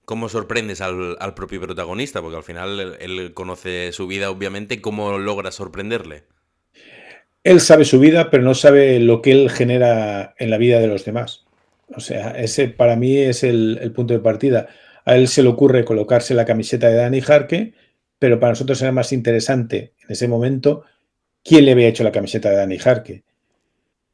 ¿Cómo sorprendes al propio protagonista? Porque al final él conoce su vida, obviamente. ¿Cómo logras sorprenderle? Él sabe su vida, pero no sabe lo que él genera en la vida de los demás. O sea, ese para mí es el punto de partida. A él se le ocurre colocarse la camiseta de Dani Jarque, pero para nosotros era más interesante en ese momento quién le había hecho la camiseta de Dani Jarque.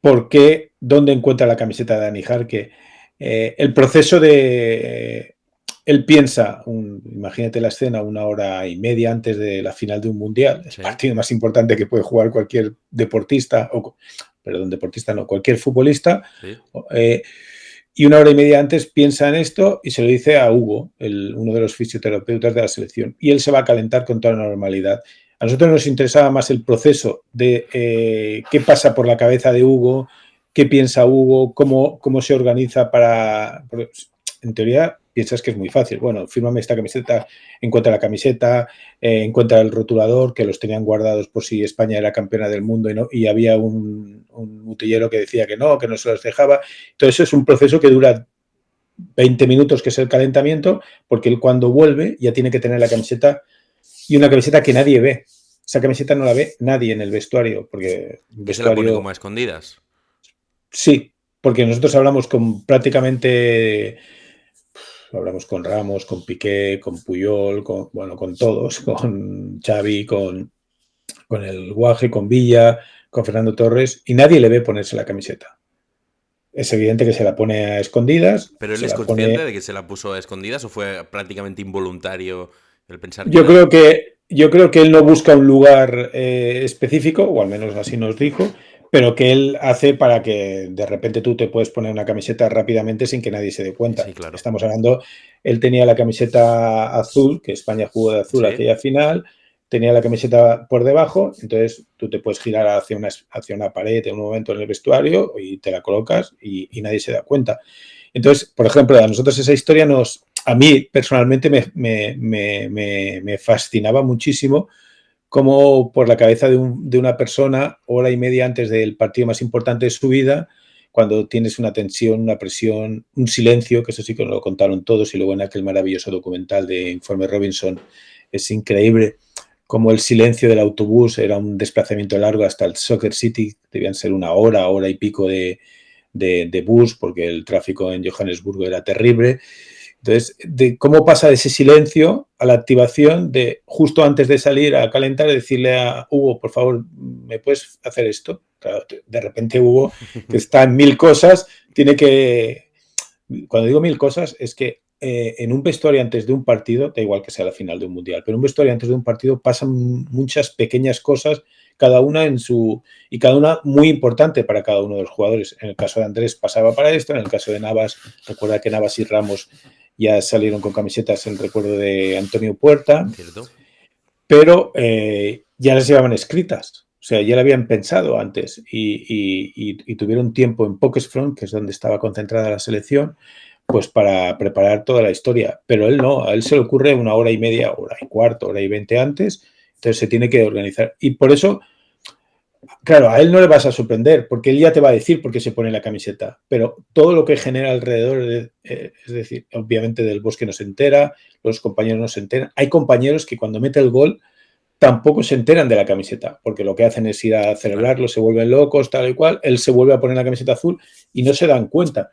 ¿Por qué? ¿Dónde encuentra la camiseta de Dani Jarque? El proceso de... Él piensa, imagínate la escena, 1 hora y media antes de la final de un mundial, el Sí, partido más importante que puede jugar cualquier deportista, perdón, deportista no, cualquier futbolista, sí. eh, y 1 hora y media antes piensa en esto y se lo dice a Hugo, uno de los fisioterapeutas de la selección, y él se va a calentar con toda normalidad. A nosotros nos interesaba más el proceso de qué pasa por la cabeza de Hugo, qué piensa Hugo, cómo se organiza para... En teoría piensas que es muy fácil. Bueno, fírmame esta camiseta, encuentra la camiseta, encuentra el rotulador, que los tenían guardados por si España era campeona del mundo y había un utillero que decía que no se los dejaba. Entonces es un proceso que dura 20 minutos, que es el calentamiento, porque él cuando vuelve ya tiene que tener la camiseta y una camiseta que nadie ve. Esa camiseta no la ve nadie en el vestuario, porque el Que se la pone como vestuario a escondidas. sí, porque nosotros hablamos con prácticamente, hablamos con Ramos, con Piqué, con Puyol, bueno, con todos, con Xavi, con el Guaje, con Villa, con Fernando Torres, y nadie le ve ponerse la camiseta. Es evidente que se la pone a escondidas, ¿Pero él se es la consciente pone. de que se la puso a escondidas o fue prácticamente involuntario el pensar que Yo era? creo que, yo creo que él no busca un lugar específico, o al menos así nos dijo, pero que él hace para que de repente tú te puedes poner una camiseta rápidamente sin que nadie se dé Sí, cuenta. claro. Estamos hablando, él tenía la camiseta azul, que España jugó de azul Sí. aquella final, tenía la camiseta por debajo, entonces tú te puedes girar hacia una pared en un momento en el vestuario y te la colocas y nadie se da cuenta. Entonces, por ejemplo, a nosotros esa historia a mí personalmente me fascinaba muchísimo cómo por la cabeza de una persona, 1 hora y media antes del partido más importante de su vida, cuando tienes una tensión, una presión, un silencio, que eso sí que nos lo contaron todos, y luego en aquel maravilloso documental de Informe Robinson, es increíble cómo el silencio del autobús era un desplazamiento largo hasta el Soccer City, debían ser 1 hora, hora y pico de bus, porque el tráfico en Johannesburgo era terrible. Entonces, de cómo pasa de ese silencio a la activación de justo antes de salir a calentar, decirle a Hugo, por favor, ¿me puedes hacer esto? Claro, de repente Hugo, que está en mil cosas, tiene que... Cuando digo mil cosas, es que en un vestuario antes de un partido, da igual que sea la final de un mundial, pero en un vestuario antes de un partido pasan muchas pequeñas cosas, cada una en su... y cada una muy importante para cada uno de los jugadores. En el caso de Andrés pasaba para esto, en el caso de Navas, recuerda que Navas y Ramos ya salieron con camisetas en recuerdo de Antonio Puerta, ¿Cierto? pero ya las llevaban escritas. O sea, ya la habían pensado antes y tuvieron tiempo en Pokesfront, que es donde estaba concentrada la selección, pues para preparar toda la historia. Pero él no, a él se le ocurre 1 hora y media, 1 hora y cuarto, 1 hora y 20 antes, entonces se tiene que organizar. Y por eso, claro, a él no le vas a sorprender, porque él ya te va a decir por qué se pone la camiseta, pero todo lo que genera alrededor, es decir, obviamente del Bosque no se entera, los compañeros no se enteran. Hay compañeros que cuando mete el gol tampoco se enteran de la camiseta, porque lo que hacen es ir a Claro. celebrarlo, se vuelven locos, tal y cual, él se vuelve a poner la camiseta azul y no se dan cuenta.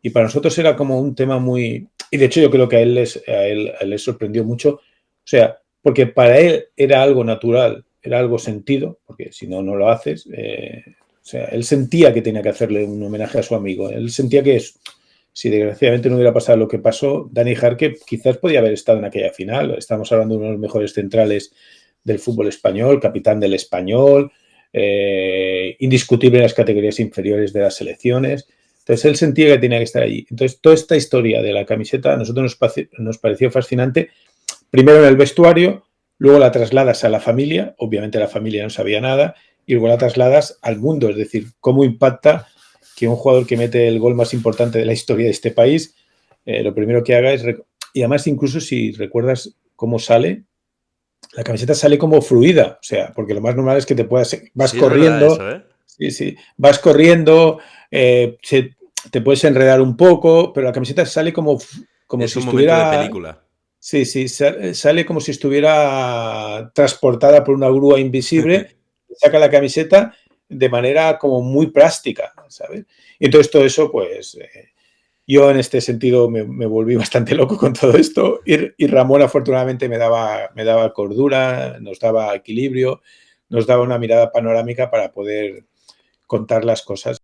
Y para nosotros era como un tema muy... Y de hecho yo creo que a él les sorprendió mucho, o sea, porque para él era algo natural, era algo sentido, porque si no, no lo haces. O sea, él sentía que tenía que hacerle un homenaje a su amigo, él sentía que si desgraciadamente no hubiera pasado lo que pasó, Dani Jarque quizás podía haber estado en aquella final. Estamos hablando de uno de los mejores centrales del fútbol español, capitán del Español, indiscutible en las categorías inferiores de las selecciones. Entonces él sentía que tenía que estar allí. Entonces toda esta historia de la camiseta a nosotros nos pareció fascinante. Primero en el vestuario, luego la trasladas a la familia, obviamente la familia no sabía nada, y luego la trasladas al mundo, es decir, cómo impacta que un jugador que mete el gol más importante de la historia de este país, lo primero que haga es... Y además incluso si recuerdas cómo sale, la camiseta sale como fluida, o sea, porque lo más normal es que vas Sí, es verdad corriendo, eso, ¿eh? sí, sí, vas corriendo, te puedes enredar un poco, pero la camiseta sale como Es si un momento de estuviera... película. Sí, sí, sale como si estuviera transportada por una grúa invisible, saca la camiseta de manera como muy plástica, ¿sabes? Y entonces todo eso, pues, yo en este sentido me volví bastante loco con todo esto y Ramón afortunadamente me daba cordura, nos daba equilibrio, nos daba una mirada panorámica para poder contar las cosas